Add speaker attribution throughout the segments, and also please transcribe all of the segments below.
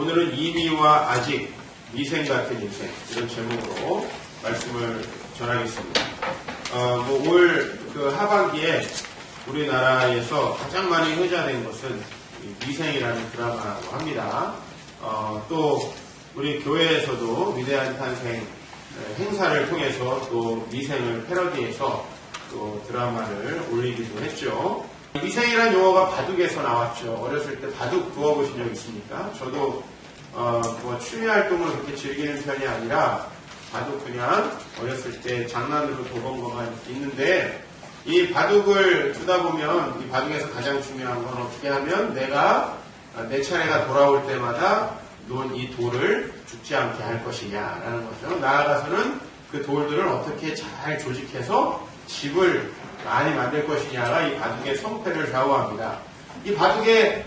Speaker 1: 오늘은 이미와 아직, 미생 같은 인생, 이런 제목으로 말씀을 전하겠습니다. 올 하반기에 우리나라에서 가장 많이 회자된 것은 미생이라는 드라마라고 합니다. 또 우리 교회에서도 위대한 탄생 행사를 통해서 또 미생을 패러디해서 또 드라마를 올리기도 했죠. 미생이라는 용어가 바둑에서 나왔죠. 어렸을 때 바둑 두어보신 적 있습니까? 저도 취미 활동을 그렇게 즐기는 편이 아니라 바둑 그냥 어렸을 때 장난으로 둬본 것만 있는데, 이 바둑을 두다 보면 이 바둑에서 가장 중요한 건 어떻게 하면 내가 내 차례가 돌아올 때마다 놓은 이 돌을 죽지 않게 할 것이냐라는 거죠. 나아가서는 그 돌들을 어떻게 잘 조직해서 집을 많이 만들 것이냐가 이 바둑의 성패를 좌우합니다. 이 바둑에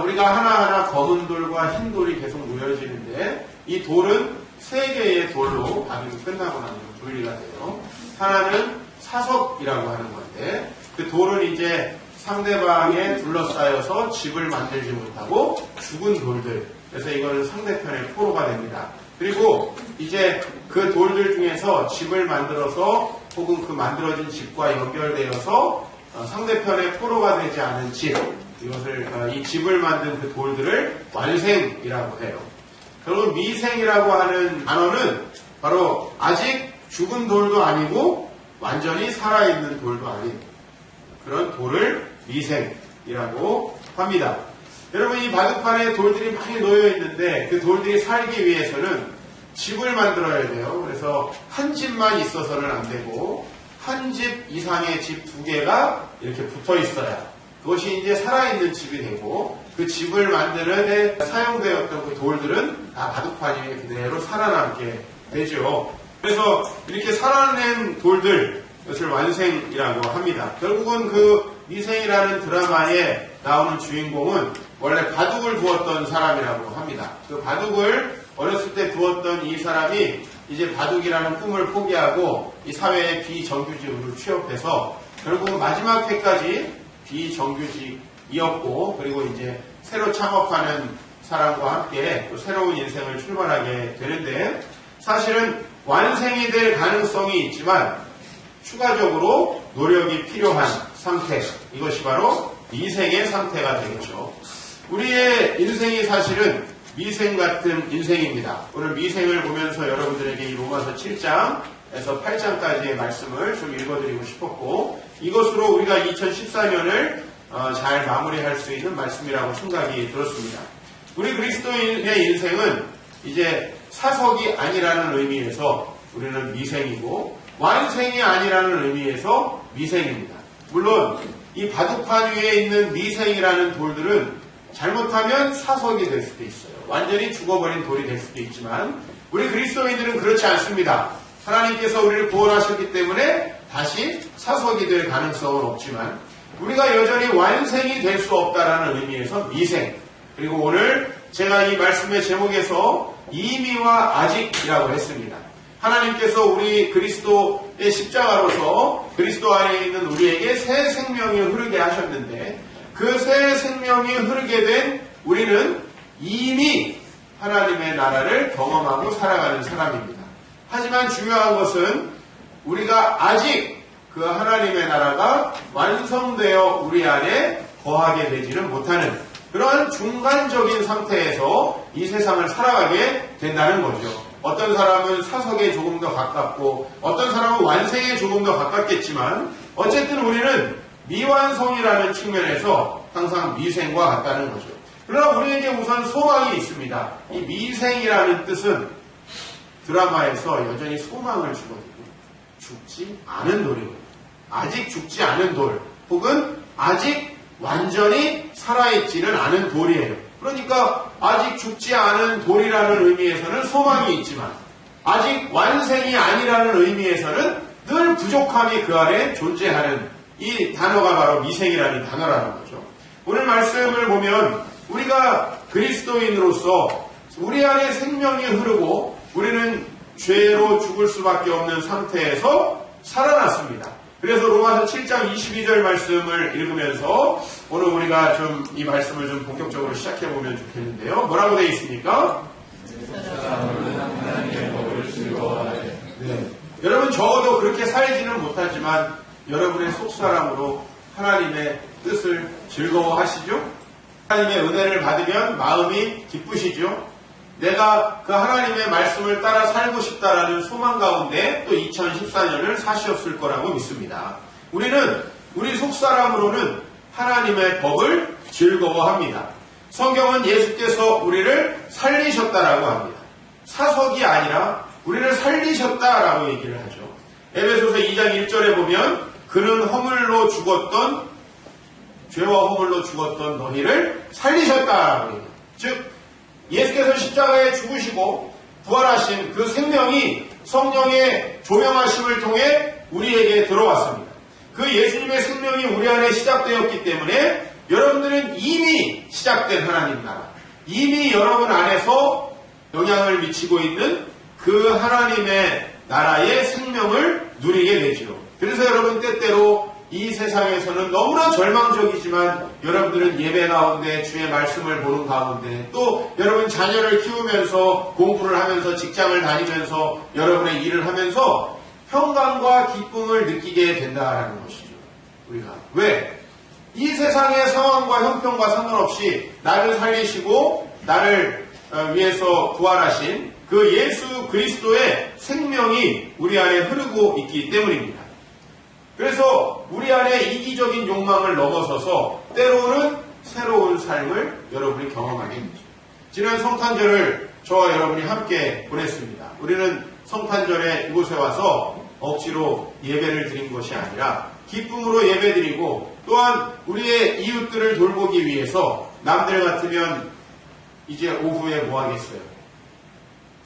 Speaker 1: 우리가 하나하나 검은 돌과 흰 돌이 계속 모여지는데, 이 돌은 세 개의 돌로 바둑이 끝나고 나면 분리가 돼요. 하나는 사석이라고 하는 건데, 그 돌은 이제 상대방에 둘러싸여서 집을 만들지 못하고 죽은 돌들, 그래서 이거는 상대편의 포로가 됩니다. 그리고 이제 그 돌들 중에서 집을 만들어서 혹은 그 만들어진 집과 연결되어서 상대편의 포로가 되지 않은 집, 이것을 이 집을 만든 그 돌들을 완생이라고 해요. 결국 미생이라고 하는 단어는 바로 아직 죽은 돌도 아니고 완전히 살아있는 돌도 아닌 그런 돌을 미생이라고 합니다. 여러분, 이 바둑판에 돌들이 많이 놓여 있는데 그 돌들이 살기 위해서는 집을 만들어야 돼요. 그래서 한 집만 있어서는 안 되고 한 집 이상의 집 두 개가 이렇게 붙어 있어야 그것이 이제 살아있는 집이 되고, 그 집을 만드는 데 사용되었던 그 돌들은 다 바둑판 위에 그대로 살아남게 되죠. 그래서 이렇게 살아낸 돌들, 이것을 완생이라고 합니다. 결국은 그 미생이라는 드라마에 나오는 주인공은 원래 바둑을 두었던 사람이라고 합니다. 그 바둑을 어렸을 때 두었던 이 사람이 이제 바둑이라는 꿈을 포기하고 이 사회의 비정규직으로 취업해서 결국은 마지막 해까지 비정규직이었고, 그리고 이제 새로 창업하는 사람과 함께 또 새로운 인생을 출발하게 되는데, 사실은 완생이 될 가능성이 있지만 추가적으로 노력이 필요한 상태, 이것이 바로 미생의 상태가 되겠죠. 우리의 인생이 사실은 미생 같은 인생입니다. 오늘 미생을 보면서 여러분들에게 이 로마서 7장에서 8장까지의 말씀을 좀 읽어드리고 싶었고, 이것으로 우리가 2014년을 잘 마무리할 수 있는 말씀이라고 생각이 들었습니다. 우리 그리스도인의 인생은 이제 사석이 아니라는 의미에서 우리는 미생이고, 완생이 아니라는 의미에서 미생입니다. 물론 이 바둑판 위에 있는 미생이라는 돌들은 잘못하면 사석이 될 수도 있어요. 완전히 죽어버린 돌이 될 수도 있지만, 우리 그리스도인들은 그렇지 않습니다. 하나님께서 우리를 구원하셨기 때문에 다시 사석이 될 가능성은 없지만 우리가 여전히 완생이 될 수 없다라는 의미에서 미생, 그리고 오늘 제가 이 말씀의 제목에서 이미와 아직이라고 했습니다. 하나님께서 우리 그리스도의 십자가로서 그리스도 안에 있는 우리에게 새 생명이 흐르게 하셨는데, 그 새 생명이 흐르게 된 우리는 이미 하나님의 나라를 경험하고 살아가는 사람입니다. 하지만 중요한 것은 우리가 아직 그 하나님의 나라가 완성되어 우리 안에 거하게 되지는 못하는 그런 중간적인 상태에서 이 세상을 살아가게 된다는 거죠. 어떤 사람은 사석에 조금 더 가깝고 어떤 사람은 완생에 조금 더 가깝겠지만, 어쨌든 우리는 미완성이라는 측면에서 항상 미생과 같다는 거죠. 그러나 우리에게 우선 소망이 있습니다. 이 미생이라는 뜻은 드라마에서 여전히 소망을 주거든요. 죽지 않은 돌이거든요. 아직 죽지 않은 돌, 혹은 아직 완전히 살아있지는 않은 돌이에요. 그러니까 아직 죽지 않은 돌이라는 의미에서는 소망이 있지만 아직 완생이 아니라는 의미에서는 늘 부족함이 그 안에 존재하는 이 단어가 바로 미생이라는 단어라는 거죠. 오늘 말씀을 보면 우리가 그리스도인으로서 우리 안에 생명이 흐르고 우리는 죄로 죽을 수밖에 없는 상태에서 살아났습니다. 그래서 로마서 7장 22절 말씀을 읽으면서 오늘 우리가 좀 이 말씀을 좀 본격적으로 시작해보면 좋겠는데요. 뭐라고 되어 있습니까? 네. 여러분 적어도 그렇게 살지는 못하지만 여러분의 속사람으로 하나님의 뜻을 즐거워하시죠? 하나님의 은혜를 받으면 마음이 기쁘시죠? 내가 그 하나님의 말씀을 따라 살고 싶다라는 소망 가운데 또 2014년을 사시었을 거라고 믿습니다. 우리는 우리 속사람으로는 하나님의 법을 즐거워합니다. 성경은 예수께서 우리를 살리셨다라고 합니다. 사석이 아니라 우리를 살리셨다라고 얘기를 하죠. 에베소서 2장 1절에 보면 그는 허물로 죽었던 죄와 허물로 죽었던 너희를 살리셨다라고 얘기합니다. 즉 예수께서 십자가에 죽으시고 부활하신 그 생명이 성령의 조명하심을 통해 우리에게 들어왔습니다. 그 예수님의 생명이 우리 안에 시작되었기 때문에 여러분들은 이미 시작된 하나님 나라, 이미 여러분 안에서 영향을 미치고 있는 그 하나님의 나라의 생명을 누리게 되지요. 그래서 여러분 때때로 이 세상에서는 너무나 절망적이지만 여러분들은 예배 가운데 주의 말씀을 보는 가운데 또 여러분 자녀를 키우면서 공부를 하면서 직장을 다니면서 여러분의 일을 하면서 평강과 기쁨을 느끼게 된다라는 것이죠. 우리가 왜? 이 세상의 상황과 형편과 상관없이 나를 살리시고 나를 위해서 부활하신 그 예수 그리스도의 생명이 우리 안에 흐르고 있기 때문입니다. 그래서 우리 안에 이기적인 욕망을 넘어서서 때로는 새로운 삶을 여러분이 경험하게 되죠. 지난 성탄절을 저와 여러분이 함께 보냈습니다. 우리는 성탄절에 이곳에 와서 억지로 예배를 드린 것이 아니라 기쁨으로 예배드리고 또한 우리의 이웃들을 돌보기 위해서 남들 같으면 이제 오후에 뭐 하겠어요?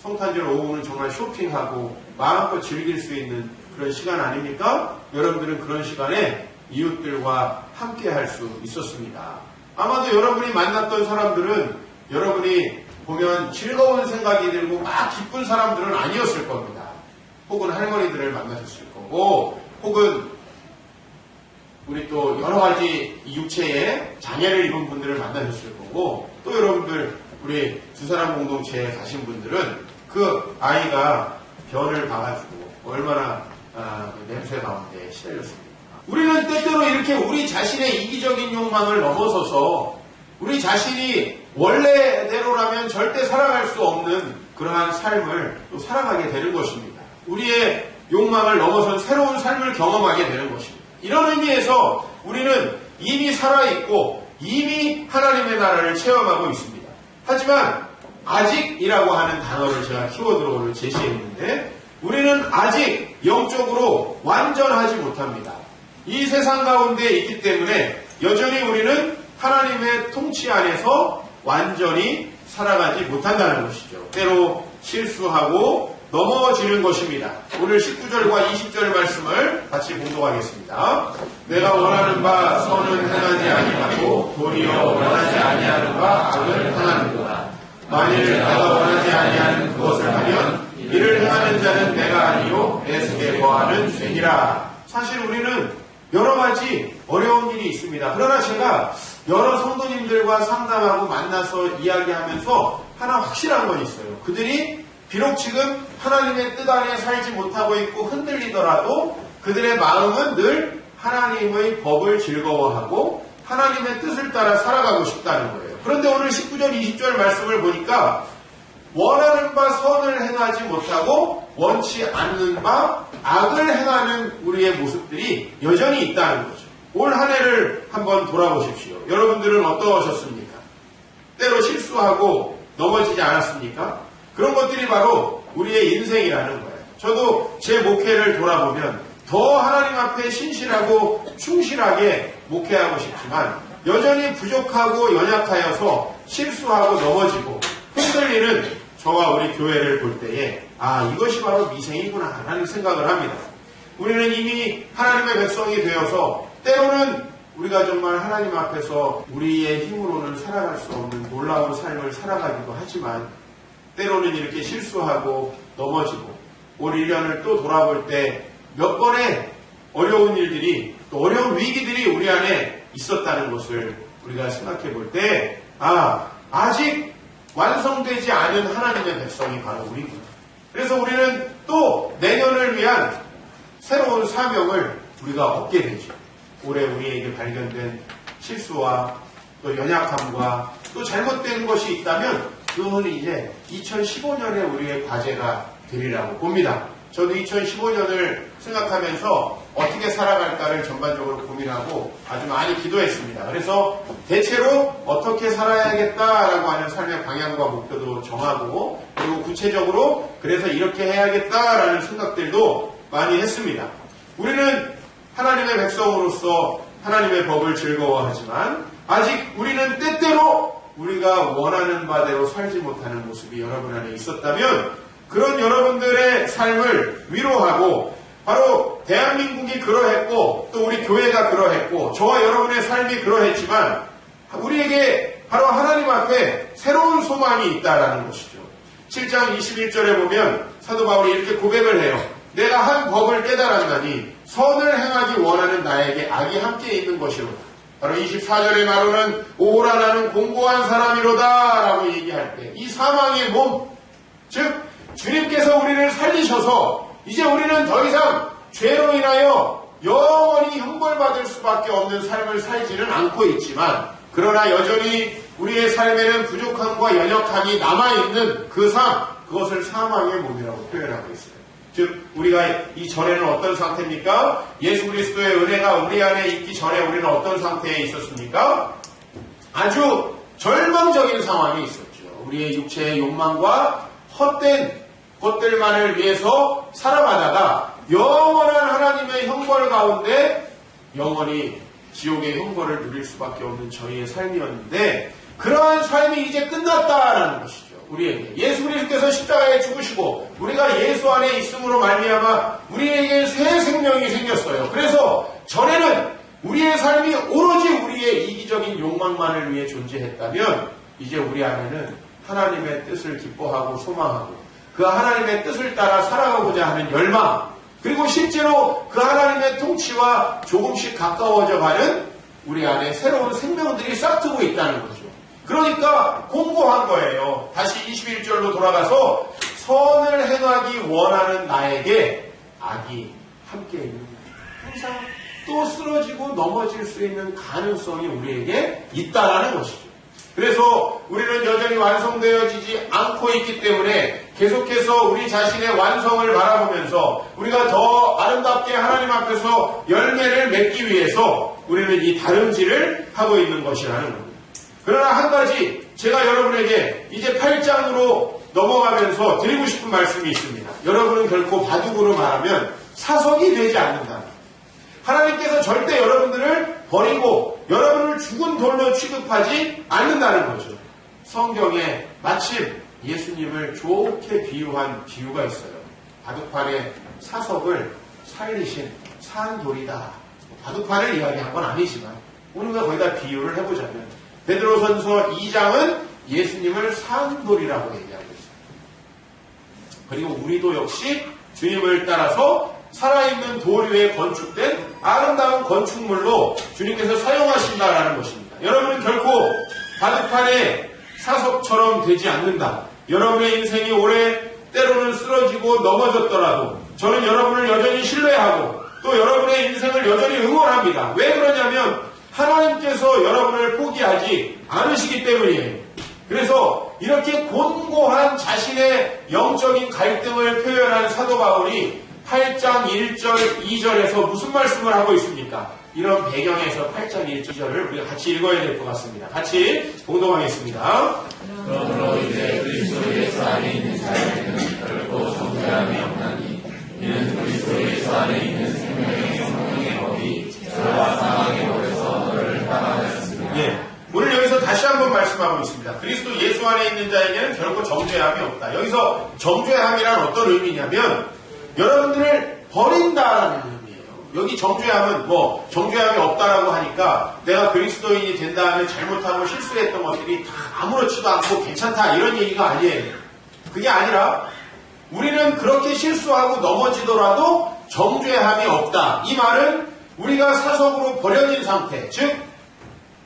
Speaker 1: 성탄절 오후는 정말 쇼핑하고 마음껏 즐길 수 있는 그런 시간 아닙니까? 여러분들은 그런 시간에 이웃들과 함께 할 수 있었습니다. 아마도 여러분이 만났던 사람들은 여러분이 보면 즐거운 생각이 들고 막 기쁜 사람들은 아니었을 겁니다. 혹은 할머니들을 만나셨을 거고 혹은 우리 또 여러 가지 육체에 장애를 입은 분들을 만나셨을 거고 또 여러분들 우리 두 사람 공동체에 가신 분들은 그 아이가 변을 봐가지고 얼마나 냄새 가운데 시달렸습니다. 우리는 때때로 이렇게 우리 자신의 이기적인 욕망을 넘어서서 우리 자신이 원래대로라면 절대 살아갈 수 없는 그러한 삶을 또 살아가게 되는 것입니다. 우리의 욕망을 넘어선 새로운 삶을 경험하게 되는 것입니다. 이런 의미에서 우리는 이미 살아있고 이미 하나님의 나라를 체험하고 있습니다. 하지만 아직이라고 하는 단어를 제가 키워드로 오늘 제시했는데 우리는 아직 영적으로 완전하지 못합니다. 이 세상 가운데 있기 때문에 여전히 우리는 하나님의 통치 안에서 완전히 살아가지 못한다는 것이죠. 때로 실수하고 넘어지는 것입니다. 오늘 19절과 20절 말씀을 같이 봉독하겠습니다. 내가 원하는 바 선은 행하지 아니하고 도리어 원하지 아니하는 바 악을 행하는도다. 만일 내가 원하지 아니하는 그것을 하면 이를 행하는 자는 내가 아니요 내 속에 거하는 죄니라. 사실 우리는 여러 가지 어려운 일이 있습니다. 그러나 제가 여러 성도님들과 상담하고 만나서 이야기하면서 하나 확실한 건 있어요. 그들이 비록 지금 하나님의 뜻 안에 살지 못하고 있고 흔들리더라도 그들의 마음은 늘 하나님의 법을 즐거워하고 하나님의 뜻을 따라 살아가고 싶다는 거예요. 그런데 오늘 19절 20절 말씀을 보니까 원하는 바 선을 행하지 못하고 원치 않는 바 악을 행하는 우리의 모습들이 여전히 있다는 거죠. 올 한 해를 한번 돌아보십시오. 여러분들은 어떠셨습니까? 때로 실수하고 넘어지지 않았습니까? 그런 것들이 바로 우리의 인생이라는 거예요. 저도 제 목회를 돌아보면 더 하나님 앞에 신실하고 충실하게 목회하고 싶지만 여전히 부족하고 연약하여서 실수하고 넘어지고 흔들리는 저와 우리 교회를 볼 때에 이것이 바로 미생이구나 라는 생각을 합니다. 우리는 이미 하나님의 백성이 되어서 때로는 우리가 정말 하나님 앞에서 우리의 힘으로는 살아갈 수 없는 놀라운 삶을 살아가기도 하지만 때로는 이렇게 실수하고 넘어지고 올 1년을 또 돌아볼 때 몇 번의 어려운 일들이 또 어려운 위기들이 우리 안에 있었다는 것을 우리가 생각해 볼 때 아직 완성되지 않은 하나님의 백성이 바로 우리구나. 그래서 우리는 또 내년을 위한 새로운 사명을 우리가 얻게 되죠. 올해 우리에게 발견된 실수와 또 연약함과 또 잘못된 것이 있다면 그거는 이제 2015년에 우리의 과제가 되리라고 봅니다. 저도 2015년을 생각하면서 어떻게 살아갈까를 전반적으로 고민하고 아주 많이 기도했습니다. 그래서 대체로 어떻게 살아야겠다라고 하는 삶의 방향과 목표도 정하고 그리고 구체적으로 그래서 이렇게 해야겠다라는 생각들도 많이 했습니다. 우리는 하나님의 백성으로서 하나님의 법을 즐거워하지만 아직 우리는 때때로 우리가 원하는 바대로 살지 못하는 모습이 여러분 안에 있었다면 그런 여러분들의 삶을 위로하고 바로 대한민국이 그러했고 또 우리 교회가 그러했고 저와 여러분의 삶이 그러했지만 우리에게 바로 하나님 앞에 새로운 소망이 있다라는 것이죠. 7장 21절에 보면 사도 바울이 이렇게 고백을 해요. 내가 한 법을 깨달았나니 선을 행하기 원하는 나에게 악이 함께 있는 것이로다. 바로 24절의 말로는 오라 나는 공고한 사람이로다 라고 얘기할 때 이 사망의 몸, 즉 주님께서 우리를 살리셔서 이제 우리는 더 이상 죄로 인하여 영원히 형벌받을 수밖에 없는 삶을 살지는 않고 있지만 그러나 여전히 우리의 삶에는 부족함과 연약함이 남아있는 그 삶, 그것을 사망의 몸이라고 표현하고 있어요. 즉 우리가 이전에는 어떤 상태입니까? 예수 그리스도의 은혜가 우리 안에 있기 전에 우리는 어떤 상태에 있었습니까? 아주 절망적인 상황이 있었죠. 우리의 육체의 욕망과 헛된 것들만을 위해서 살아가다가 영원한 하나님의 형벌 가운데 영원히 지옥의 형벌을 누릴 수밖에 없는 저희의 삶이었는데 그러한 삶이 이제 끝났다라는 것이죠. 우리에게 예수 그리스도께서 십자가에 죽으시고 우리가 예수 안에 있음으로 말미암아 우리에게 새 생명이 생겼어요. 그래서 전에는 우리의 삶이 오로지 우리의 이기적인 욕망만을 위해 존재했다면 이제 우리 안에는 하나님의 뜻을 기뻐하고 소망하고 그 하나님의 뜻을 따라 살아가고자 하는 열망 그리고 실제로 그 하나님의 통치와 조금씩 가까워져 가는 우리 안에 새로운 생명들이 싹트고 있다는 거죠. 그러니까 공고한 거예요. 다시 21절로 돌아가서 선을 행하기 원하는 나에게 악이 함께 있는 거예요. 항상 또 쓰러지고 넘어질 수 있는 가능성이 우리에게 있다라는 것이죠. 그래서 우리는 여전히 완성되어지지 않고 있기 때문에 계속해서 우리 자신의 완성을 바라보면서 우리가 더 아름답게 하나님 앞에서 열매를 맺기 위해서 우리는 이 다름질을 하고 있는 것이라는 겁니다. 그러나 한 가지 제가 여러분에게 이제 8장으로 넘어가면서 드리고 싶은 말씀이 있습니다. 여러분은 결코 바둑으로 말하면 사석이 되지 않는다. 하나님께서 절대 여러분들을 버리고 여러분을 죽은 돌로 취급하지 않는다는 거죠. 성경에 마침 예수님을 좋게 비유한 비유가 있어요. 바둑판의 사석을 살리신 산돌이다. 바둑판을 이야기한 건 아니지만 우리가 거기다 비유를 해보자면 베드로전서 2장은 예수님을 산돌이라고 얘기하고 있어요. 그리고 우리도 역시 주님을 따라서 살아있는 돌 위에 건축된 아름다운 건축물로 주님께서 사용하신다라는 것입니다. 여러분은 결코 바둑판의 사석처럼 되지 않는다. 여러분의 인생이 올해 때로는 쓰러지고 넘어졌더라도 저는 여러분을 여전히 신뢰하고 또 여러분의 인생을 여전히 응원합니다. 왜 그러냐면 하나님께서 여러분을 포기하지 않으시기 때문이에요. 그래서 이렇게 곤고한 자신의 영적인 갈등을 표현한 사도 바울이 8장 1절 2절에서 무슨 말씀을 하고 있습니까? 이런 배경에서 8장 1절 2절을 우리가 같이 읽어야 될 것 같습니다. 같이 공동하겠습니다.
Speaker 2: 그러므로 이제 그리스도 예수 안에 있는 자에게는 결코 정죄함이 없나니 이는 그리스도 예수 안에 있는 생명의 성령의 법이 죄와 사망의 법에서 너를 따라하였습니다.
Speaker 1: 예, 오늘 여기서 다시 한번 말씀하고 있습니다. 그리스도 예수 안에 있는 자에게는 결코 정죄함이 없다. 여기서 정죄함이란 어떤 의미냐면 여러분들을 버린다라는 의미예요. 여기 정죄함은 정죄함이 없다라고 하니까 내가 그리스도인이 된 다음에 잘못하고 실수했던 것들이 다 아무렇지도 않고 괜찮다 이런 얘기가 아니에요. 그게 아니라 우리는 그렇게 실수하고 넘어지더라도 정죄함이 없다. 이 말은 우리가 사속으로 버려진 상태, 즉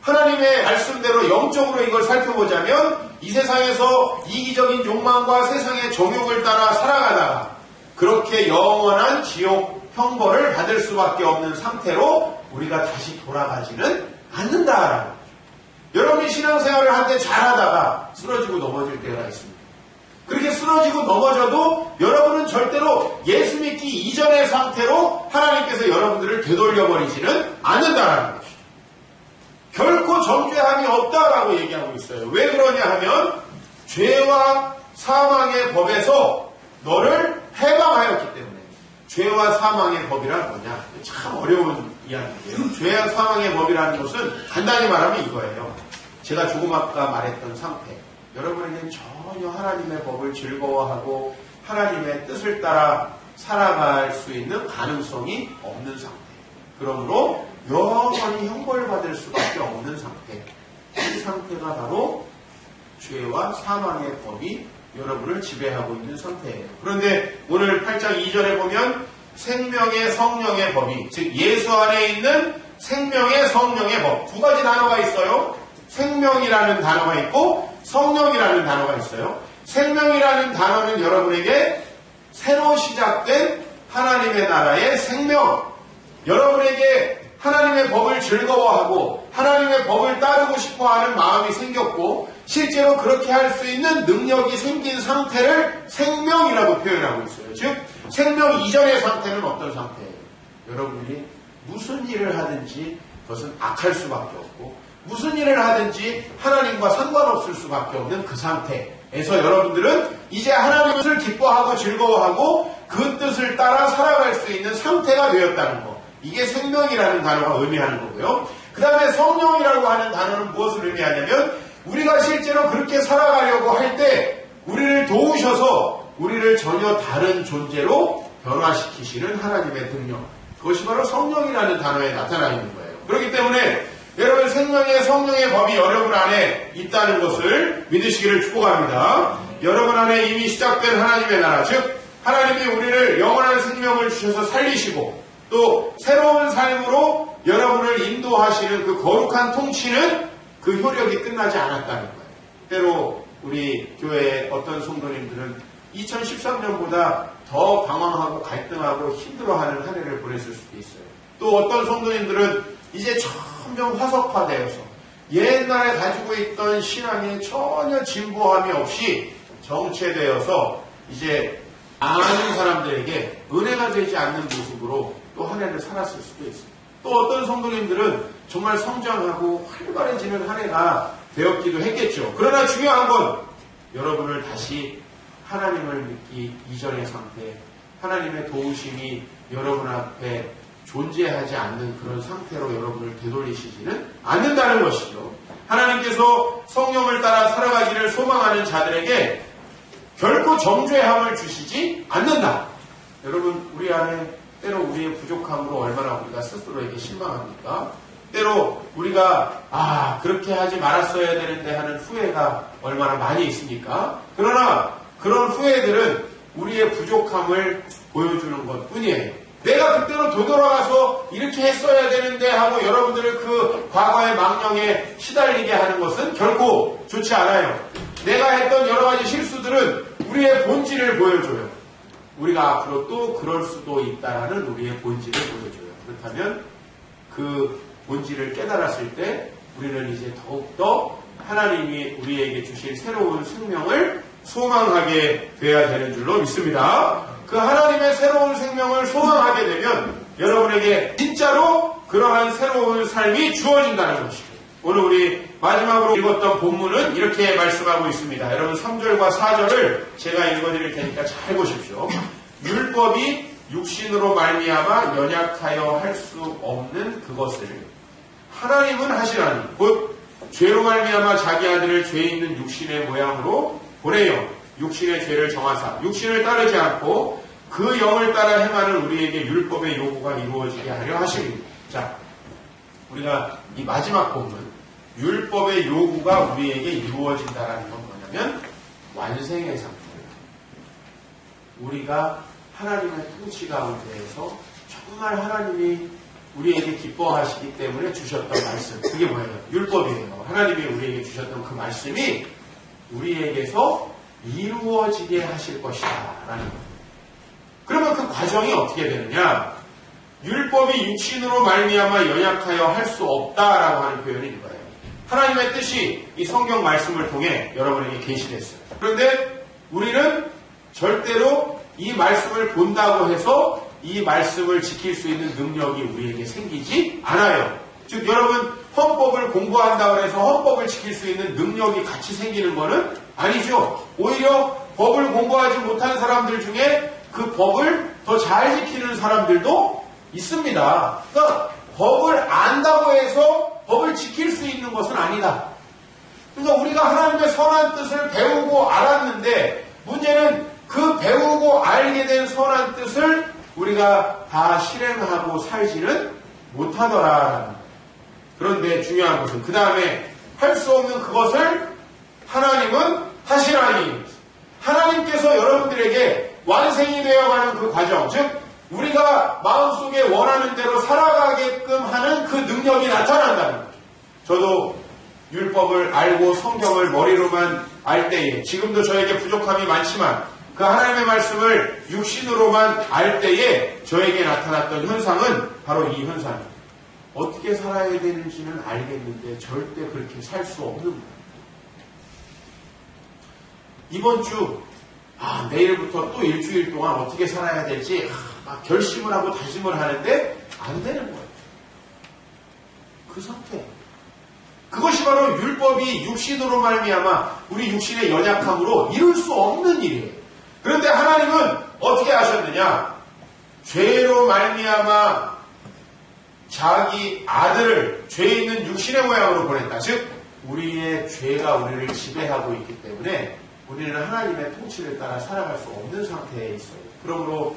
Speaker 1: 하나님의 말씀대로 영적으로 이걸 살펴보자면 이 세상에서 이기적인 욕망과 세상의 정욕을 따라 살아가다가 그렇게 영원한 지옥 형벌을 받을 수밖에 없는 상태로 우리가 다시 돌아가지는 않는다라는 거죠. 여러분이 신앙생활을 한때 잘하다가 쓰러지고 넘어질 때가 있습니다. 그렇게 쓰러지고 넘어져도 여러분은 절대로 예수 믿기 이전의 상태로 하나님께서 여러분들을 되돌려버리지는 않는다라는 것이죠. 결코 정죄함이 없다라고 얘기하고 있어요. 왜 그러냐 하면 죄와 사망의 법에서 너를 해방하였기 때문에. 죄와 사망의 법이란 뭐냐? 참 어려운 이야기예요. 죄와 사망의 법이라는 것은 간단히 말하면 이거예요. 제가 조금 아까 말했던 상태. 여러분에게는 전혀 하나님의 법을 즐거워하고 하나님의 뜻을 따라 살아갈 수 있는 가능성이 없는 상태. 그러므로 영원히 형벌받을 수밖에 없는 상태. 이 상태가 바로 죄와 사망의 법이 여러분을 지배하고 있는 상태예요. 그런데 오늘 8장 2절에 보면 생명의 성령의 법이, 즉 예수 안에 있는 생명의 성령의 법. 두 가지 단어가 있어요. 생명이라는 단어가 있고 성령이라는 단어가 있어요. 생명이라는 단어는 여러분에게 새로 시작된 하나님의 나라의 생명, 여러분에게 하나님의 법을 즐거워하고 하나님의 법을 따르고 싶어하는 마음이 생겼고 실제로 그렇게 할 수 있는 능력이 생긴 상태를 생명이라고 표현하고 있어요. 즉 생명 이전의 상태는 어떤 상태예요? 여러분이 무슨 일을 하든지 그것은 악할 수밖에 없고 무슨 일을 하든지 하나님과 상관없을 수밖에 없는 그 상태에서 여러분들은 이제 하나님의 뜻을 기뻐하고 즐거워하고 그 뜻을 따라 살아갈 수 있는 상태가 되었다는 것. 이게 생명이라는 단어가 의미하는 거고요. 그 다음에 성령이라고 하는 단어는 무엇을 의미하냐면 우리가 실제로 그렇게 살아가려고 할 때 우리를 도우셔서 우리를 전혀 다른 존재로 변화시키시는 하나님의 능력. 그것이 바로 성령이라는 단어에 나타나 있는 거예요. 그렇기 때문에 여러분 생명의 성령의 법이 여러분 안에 있다는 것을 믿으시기를 축복합니다. 여러분 안에 이미 시작된 하나님의 나라, 즉 하나님이 우리를 영원한 생명을 주셔서 살리시고 또 새로운 삶으로 여러분을 인도하시는 그 거룩한 통치는 그 효력이 끝나지 않았다는 거예요. 때로 우리 교회의 어떤 성도님들은 2013년보다 더 방황하고 갈등하고 힘들어하는 한 해를 보냈을 수도 있어요. 또 어떤 성도님들은 이제 점점 화석화되어서 옛날에 가지고 있던 신앙이 전혀 진보함이 없이 정체되어서 이제 아는 사람들에게 은혜가 되지 않는 모습으로 또 한 해를 살았을 수도 있습니다. 또 어떤 성도님들은 정말 성장하고 활발해지는 한 해가 되었기도 했겠죠. 그러나 중요한 건 여러분을 다시 하나님을 믿기 이전의 상태, 하나님의 도우심이 여러분 앞에 존재하지 않는 그런 상태로 여러분을 되돌리시지는 않는다는 것이죠. 하나님께서 성령을 따라 살아가기를 소망하는 자들에게 결코 정죄함을 주시지 않는다. 여러분, 우리 안에 때로 우리의 부족함으로 얼마나 우리가 스스로에게 실망합니까? 때로 우리가 그렇게 하지 말았어야 되는데 하는 후회가 얼마나 많이 있습니까? 그러나 그런 후회들은 우리의 부족함을 보여주는 것 뿐이에요. 내가 그때로 되돌아가서 이렇게 했어야 되는데 하고 여러분들을 그 과거의 망령에 시달리게 하는 것은 결코 좋지 않아요. 내가 했던 여러 가지 실수들은 우리의 본질을 보여줘요. 우리가 앞으로 또 그럴 수도 있다라는 우리의 본질을 보여줘요. 그렇다면 그 본질을 깨달았을 때 우리는 이제 더욱더 하나님이 우리에게 주신 새로운 생명을 소망하게 돼야 되는 줄로 믿습니다. 그 하나님의 새로운 생명을 소망하게 되면 여러분에게 진짜로 그러한 새로운 삶이 주어진다는 것이죠. 오늘 우리 마지막으로 읽었던 본문은 이렇게 말씀하고 있습니다. 여러분 3절과 4절을 제가 읽어드릴 테니까 잘 보십시오. 율법이 육신으로 말미암아 연약하여 할 수 없는 그것을 하나님은 하시라니 곧 죄로 말미암아 자기 아들을 죄 있는 육신의 모양으로 보내요. 육신의 죄를 정하사 육신을 따르지 않고 그 영을 따라 행하는 우리에게 율법의 요구가 이루어지게 하려 하십니다. 자, 우리가 이 마지막 본문 율법의 요구가 우리에게 이루어진다라는 건 뭐냐면 완생의 상태예요. 우리가 하나님의 통치 가운데에서 정말 하나님이 우리에게 기뻐하시기 때문에 주셨던 말씀, 그게 뭐예요? 율법이에요. 하나님이 우리에게 주셨던 그 말씀이 우리에게서 이루어지게 하실 것이다 라는 거예요. 그러면 그 과정이 어떻게 되느냐? 율법이 육신으로 말미암아 연약하여 할 수 없다라고 하는 표현이 이거예요. 하나님의 뜻이 이 성경 말씀을 통해 여러분에게 계시됐어요. 그런데 우리는 절대로 이 말씀을 본다고 해서 이 말씀을 지킬 수 있는 능력이 우리에게 생기지 않아요. 즉 여러분 헌법을 공부한다고 해서 헌법을 지킬 수 있는 능력이 같이 생기는 것은 아니죠. 오히려 법을 공부하지 못한 사람들 중에 그 법을 더 잘 지키는 사람들도 있습니다. 그러니까 법을 안다고 해서 법을 지킬 수 있는 것은 아니다. 그러니까 우리가 하나님의 선한 뜻을 배우고 알았는데 문제는 그 배우고 알게 된 선한 뜻을 우리가 다 실행하고 살지는 못하더라. 그런데 중요한 것은 그 다음에 할 수 없는 그것을 하나님은 하시라니. 하나님께서 여러분들에게 완성이 되어가는 그 과정, 즉 우리가 마음속에 원하는 대로 살아가게끔 하는 그 능력이 나타난다는 거죠. 저도 율법을 알고 성경을 머리로만 알 때에, 지금도 저에게 부족함이 많지만 그 하나님의 말씀을 육신으로만 알 때에 저에게 나타났던 현상은 바로 이 현상입니다. 어떻게 살아야 되는지는 알겠는데 절대 그렇게 살 수 없는 거예요. 이번 주 내일부터 또 일주일 동안 어떻게 살아야 될지 결심을 하고 다짐을 하는데 안 되는 거예요. 그 상태. 그것이 바로 율법이 육신으로 말미암아 우리 육신의 연약함으로 이룰 수 없는 일이에요. 그런데 하나님은 어떻게 하셨느냐? 죄로 말미암아 자기 아들을 죄 있는 육신의 모양으로 보냈다. 즉 우리의 죄가 우리를 지배하고 있기 때문에 우리는 하나님의 통치를 따라 살아갈 수 없는 상태에 있어요. 그러므로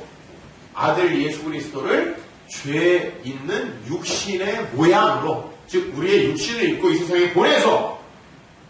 Speaker 1: 아들 예수 그리스도를 죄 있는 육신의 모양으로, 즉 우리의 육신을 입고 이 세상에 보내서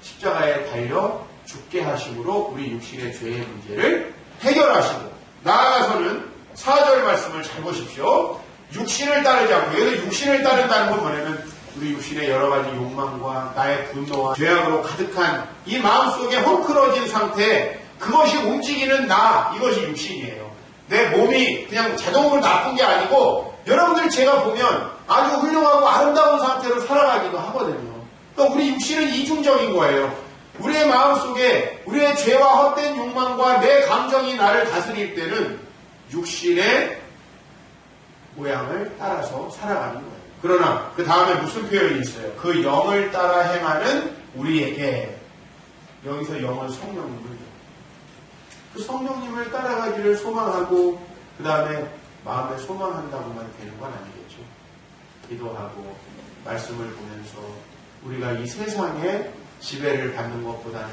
Speaker 1: 십자가에 달려 죽게 하심으로 우리 육신의 죄의 문제를 해결하시고, 나아가서는 4절 말씀을 잘 보십시오. 육신을 따르지 않고, 여기서 육신을 따른다는 건 뭐냐면 우리 육신의 여러 가지 욕망과 나의 분노와 죄악으로 가득한 이 마음속에 헝클어진 상태에 그것이 움직이는 나, 이것이 육신이에요. 내 몸이 그냥 자동으로 나쁜 게 아니고 여러분들 제가 보면 아주 훌륭하고 아름다운 상태로 살아가기도 하거든요. 그러니까 우리 육신은 이중적인 거예요. 우리의 마음속에 우리의 죄와 헛된 욕망과 내 감정이 나를 다스릴 때는 육신의 모양을 따라서 살아가는 거예요. 그러나 그 다음에 무슨 표현이 있어요? 그 영을 따라 행하는 우리에게, 여기서 영은 성령님을, 그 성령님을 따라가기를 소망하고 그 다음에 마음에 소망한다고만 되는 건 아니겠죠. 기도하고 말씀을 보면서 우리가 이 세상에 지배를 받는 것보다는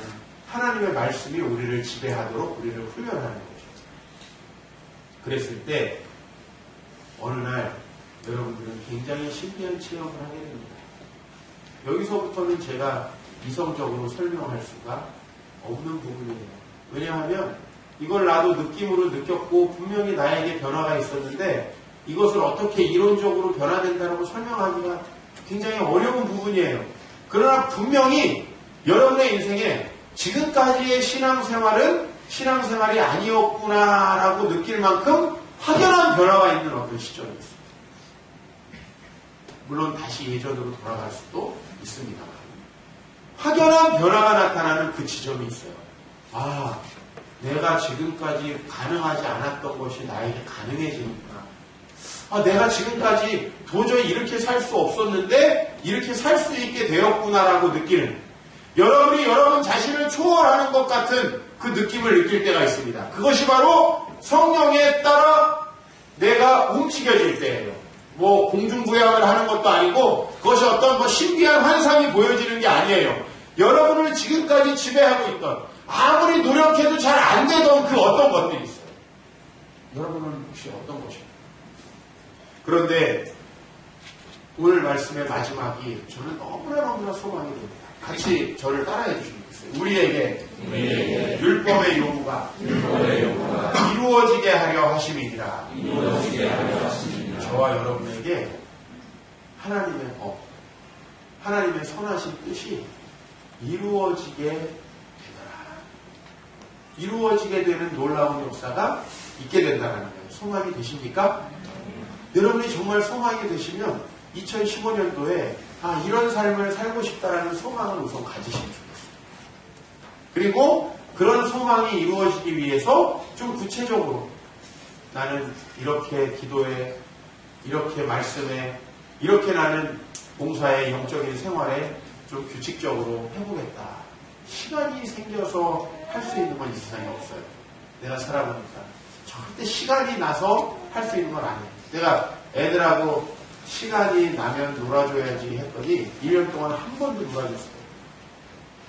Speaker 1: 하나님의 말씀이 우리를 지배하도록 우리를 훈련하는 거죠. 그랬을 때 어느 날 여러분들은 굉장히 신기한 체험을 하게 됩니다. 여기서부터는 제가 이성적으로 설명할 수가 없는 부분이에요. 왜냐하면 이걸 나도 느낌으로 느꼈고 분명히 나에게 변화가 있었는데 이것을 어떻게 이론적으로 변화된다고 설명하기가 굉장히 어려운 부분이에요. 그러나 분명히 여러분의 인생에 지금까지의 신앙생활은 신앙생활이 아니었구나라고 느낄 만큼 확연한 변화가 있는 어떤 시점이 있습니다. 물론 다시 예전으로 돌아갈 수도 있습니다. 확연한 변화가 나타나는 그 지점이 있어요. 내가 지금까지 가능하지 않았던 것이 나에게 가능해지는구나. 내가 지금까지 도저히 이렇게 살 수 없었는데 이렇게 살 수 있게 되었구나라고 느끼는, 여러분이 여러분 자신을 초월하는 것 같은 그 느낌을 느낄 때가 있습니다. 그것이 바로 성령에 따라 내가 움직여질 때예요. 공중부양을 하는 것도 아니고 그것이 어떤 신비한 환상이 보여지는 게 아니에요. 여러분을 지금까지 지배하고 있던, 아무리 노력해도 잘 안 되던 그 어떤 것들이 있어요. 여러분은 혹시 어떤 것입니까? 그런데 오늘 말씀의 마지막이 저는 너무나 소망이 됩니다. 같이 저를 따라해 주시겠어요? 우리에게 율법의 요구가 이루어지게 하려 하심이니라. 저와 여러분에게 하나님의 법, 하나님의 선하신 뜻이 이루어지게 되더라. 이루어지게 되는 놀라운 역사가 있게 된다는 거예요. 소망이 되십니까? 여러분이 정말 소망이 되시면 2015년도에 이런 삶을 살고 싶다라는 소망을 우선 가지시면 좋겠어요. 그리고 그런 소망이 이루어지기 위해서 좀 구체적으로 나는 이렇게 기도에, 이렇게 말씀에, 이렇게 나는 봉사의 영적인 생활에 좀 규칙적으로 해보겠다. 시간이 생겨서 할 수 있는 건 이 세상에 없어요. 내가 살아보니까 절대 시간이 나서 할 수 있는 건 아니에요. 내가 애들하고 시간이 나면 놀아줘야지 했더니 1년 동안 한 번도 놀아줬어요.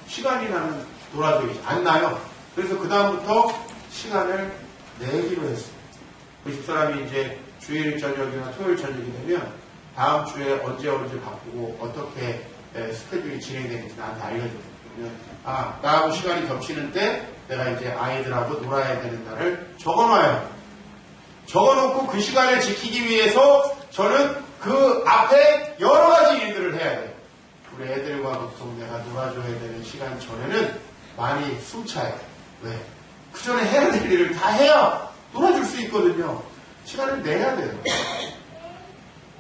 Speaker 1: 시간이 나면 놀아줘야지. 안 나요. 그래서 그 다음부터 시간을 내기로 했어요. 그 집사람이 이제 주일 저녁이나 토요일 저녁이 되면 다음 주에 언제 바꾸고 어떻게 스케줄이 진행되는지 나한테 알려줘요. 그러면 나하고 시간이 겹치는 때 내가 이제 아이들하고 놀아야 되는 날을 적어놔요. 적어놓고 그 시간을 지키기 위해서 저는 그 앞에 여러 가지 일들을 해야 돼요. 우리 애들과 보통 내가 놀아줘야 되는 시간 전에는 많이 숨차요. 왜? 그 전에 해야 될 일을 다 해야 놀아줄 수 있거든요. 시간을 내야 돼요.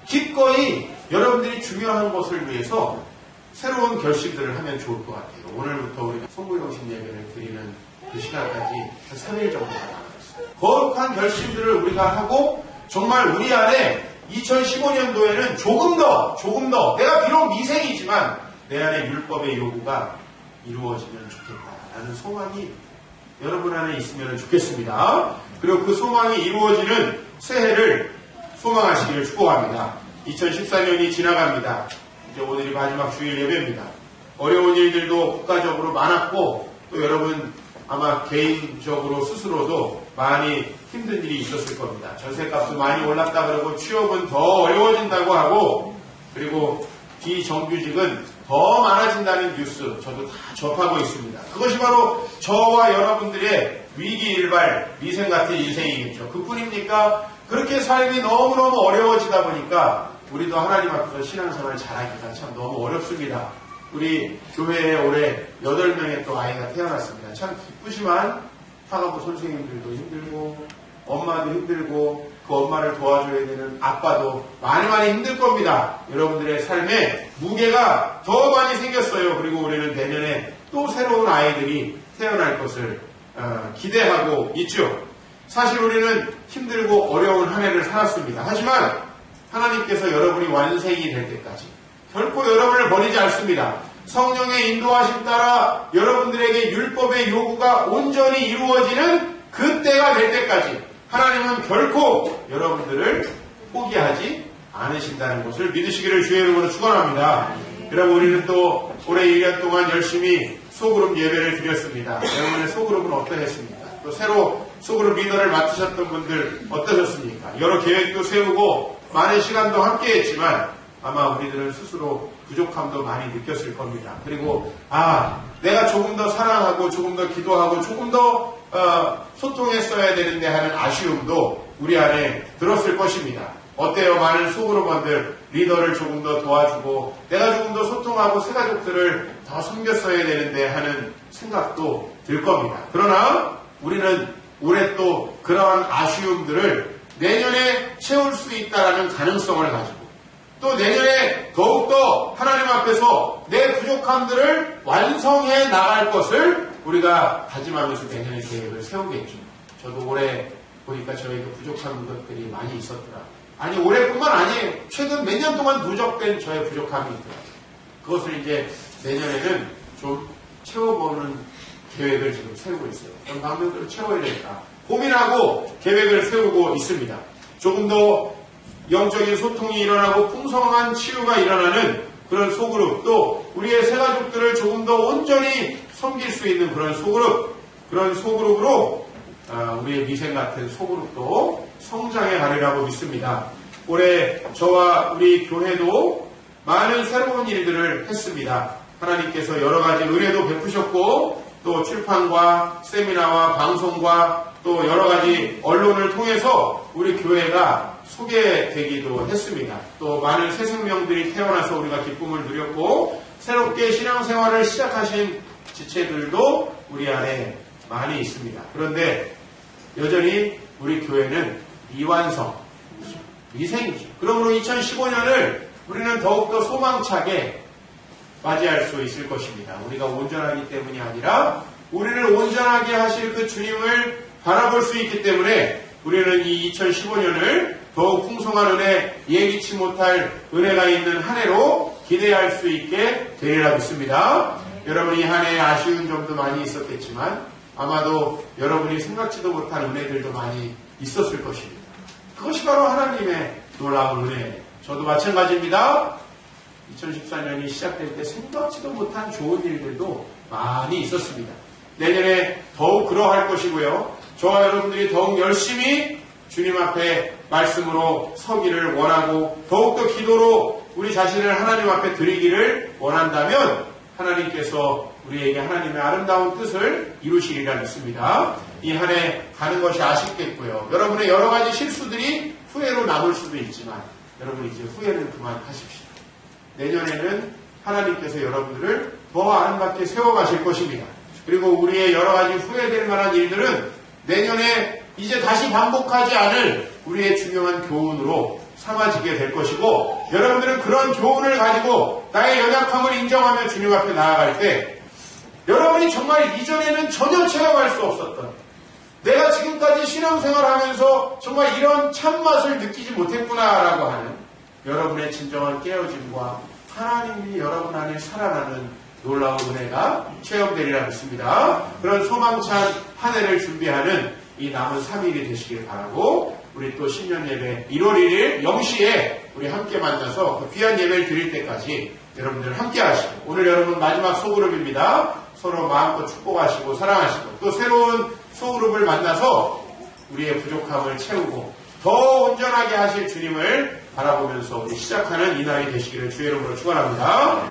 Speaker 1: 기꺼이 여러분들이 중요한 것을 위해서 새로운 결심들을 하면 좋을 것 같아요. 오늘부터 우리가 성부영신 예배를 드리는 그 시간까지 한 3일 정도가 남았어요. 거룩한 결심들을 우리가 하고 정말 우리 안에 2015년도에는 조금 더 내가 비록 미생이지만 내 안에 율법의 요구가 이루어지면 좋겠다라는 소망이 여러분 안에 있으면 좋겠습니다. 그리고 그 소망이 이루어지는 새해를 소망하시기를 축복합니다. 2014년이 지나갑니다. 이제 오늘이 마지막 주일 예배입니다. 어려운 일들도 국가적으로 많았고 또 여러분 아마 개인적으로 스스로도 많이 힘든 일이 있었을 겁니다. 전세값도 많이 올랐다 그러고 취업은 더 어려워진다고 하고 그리고 비정규직은 더 많아진다는 뉴스 저도 다 접하고 있습니다. 그것이 바로 저와 여러분들의 위기일발 미생 같은 인생이겠죠. 그뿐입니까? 그렇게 삶이 너무너무 어려워지다 보니까 우리도 하나님 앞에서 신앙생활을 잘하기가 참 너무 어렵습니다. 우리 교회에 올해 8명의 또 아이가 태어났습니다. 참 기쁘지만 학업부 선생님들도 힘들고 엄마도 힘들고 그 엄마를 도와줘야 되는 아빠도 많이 힘들 겁니다. 여러분들의 삶에 무게가 더 많이 생겼어요. 그리고 우리는 내년에 또 새로운 아이들이 태어날 것을 기대하고 있죠. 사실 우리는 힘들고 어려운 한 해를 살았습니다. 하지만 하나님께서 여러분이 완성이 될 때까지 결코 여러분을 버리지 않습니다. 성령의 인도하심 따라 여러분들에게 율법의 요구가 온전히 이루어지는 그때가 될 때까지 하나님은 결코 여러분들을 포기하지 않으신다는 것을 믿으시기를 주의 이름으로 축원합니다. 여러분 우리는 또 올해 1년 동안 열심히 소그룹 예배를 드렸습니다. 여러분의 소그룹은 어떠했습니까? 또 새로 소그룹 리더를 맡으셨던 분들 어떠셨습니까? 여러 계획도 세우고 많은 시간도 함께했지만 아마 우리들은 스스로 부족함도 많이 느꼈을 겁니다. 그리고 내가 조금 더 사랑하고 조금 더 기도하고 조금 더 소통했어야 되는데 하는 아쉬움도 우리 안에 들었을 것입니다. 어때요? 많은 소그룹원들 리더를 조금 더 도와주고 내가 조금 더 소통하고 새가족들을 더 섬겼어야 되는데 하는 생각도 들 겁니다. 그러나 우리는 올해 또 그러한 아쉬움들을 내년에 채울 수 있다는 가능성을 가지고 또 내년에 더욱더 하나님 앞에서 내 부족함들을 완성해 나갈 것을 우리가 다짐하면서 내년에 계획을 세우겠죠. 저도 올해 보니까 저희가 부족한 것들이 많이 있었더라. 아니 올해뿐만 아니에요. 최근 몇 년 동안 누적된 저의 부족함이 있더라고요. 그것을 이제 내년에는 좀 채워보는 계획을 지금 세우고 있어요. 어떤 방면으로 채워야 될까 고민하고 계획을 세우고 있습니다. 조금 더 영적인 소통이 일어나고 풍성한 치유가 일어나는 그런 소그룹, 또 우리의 새가족들을 조금 더 온전히 섬길 수 있는 그런 소그룹, 그런 소그룹으로 우리의 미생 같은 소그룹도 성장해 가리라고 믿습니다. 올해 저와 우리 교회도 많은 새로운 일들을 했습니다. 하나님께서 여러 가지 은혜도 베푸셨고 또 출판과 세미나와 방송과 또 여러 가지 언론을 통해서 우리 교회가 소개되기도 했습니다. 또 많은 새 생명들이 태어나서 우리가 기쁨을 누렸고 새롭게 신앙생활을 시작하신 지체들도 우리 안에 많이 있습니다. 그런데 여전히 우리 교회는 미완성, 미생이죠. 그러므로 2015년을 우리는 더욱더 소망차게 맞이할 수 있을 것입니다. 우리가 온전하기 때문이 아니라 우리를 온전하게 하실 그 주님을 바라볼 수 있기 때문에 우리는 이 2015년을 더욱 풍성한 은혜, 예기치 못할 은혜가 있는 한 해로 기대할 수 있게 되리라 믿습니다. 여러분 이 한 해 아쉬운 점도 많이 있었겠지만 아마도 여러분이 생각지도 못한 은혜들도 많이 있었을 것입니다. 그것이 바로 하나님의 놀라운 은혜예요. 저도 마찬가지입니다. 2014년이 시작될 때 생각지도 못한 좋은 일들도 많이 있었습니다. 내년에 더욱 그러할 것이고요. 저와 여러분들이 더욱 열심히 주님 앞에 말씀으로 서기를 원하고 더욱더 기도로 우리 자신을 하나님 앞에 드리기를 원한다면 하나님께서 우리에게 하나님의 아름다운 뜻을 이루시리라 믿습니다. 이 한 해 가는 것이 아쉽겠고요. 여러분의 여러 가지 실수들이 후회로 남을 수도 있지만 여러분 이제 후회는 그만하십시오. 내년에는 하나님께서 여러분들을 더 아름답게 세워가실 것입니다. 그리고 우리의 여러 가지 후회될 만한 일들은 내년에 이제 다시 반복하지 않을 우리의 중요한 교훈으로 삼아지게 될 것이고 여러분들은 그런 교훈을 가지고 나의 연약함을 인정하며 주님 앞에 나아갈 때 여러분이 정말 이전에는 전혀 체험할 수 없었던 내가 지금까지 신앙생활하면서 정말 이런 참맛을 느끼지 못했구나라고 하는 여러분의 진정한 깨어짐과 하나님이 여러분 안에 살아나는 놀라운 은혜가 체험되리라 믿습니다. 그런 소망찬 한 해를 준비하는 이 남은 3일이 되시길 바라고 우리 또 신년 예배 1월 1일 0시에 우리 함께 만나서 그 귀한 예배를 드릴 때까지 여러분들 함께 하시고 오늘 여러분 마지막 소그룹입니다. 서로 마음껏 축복하시고 사랑하시고 또 새로운 소그룹을 만나서 우리의 부족함을 채우고 더 온전하게 하실 주님을 바라보면서 우리 시작하는 이 날이 되시기를 주의 이름으로 축원합니다.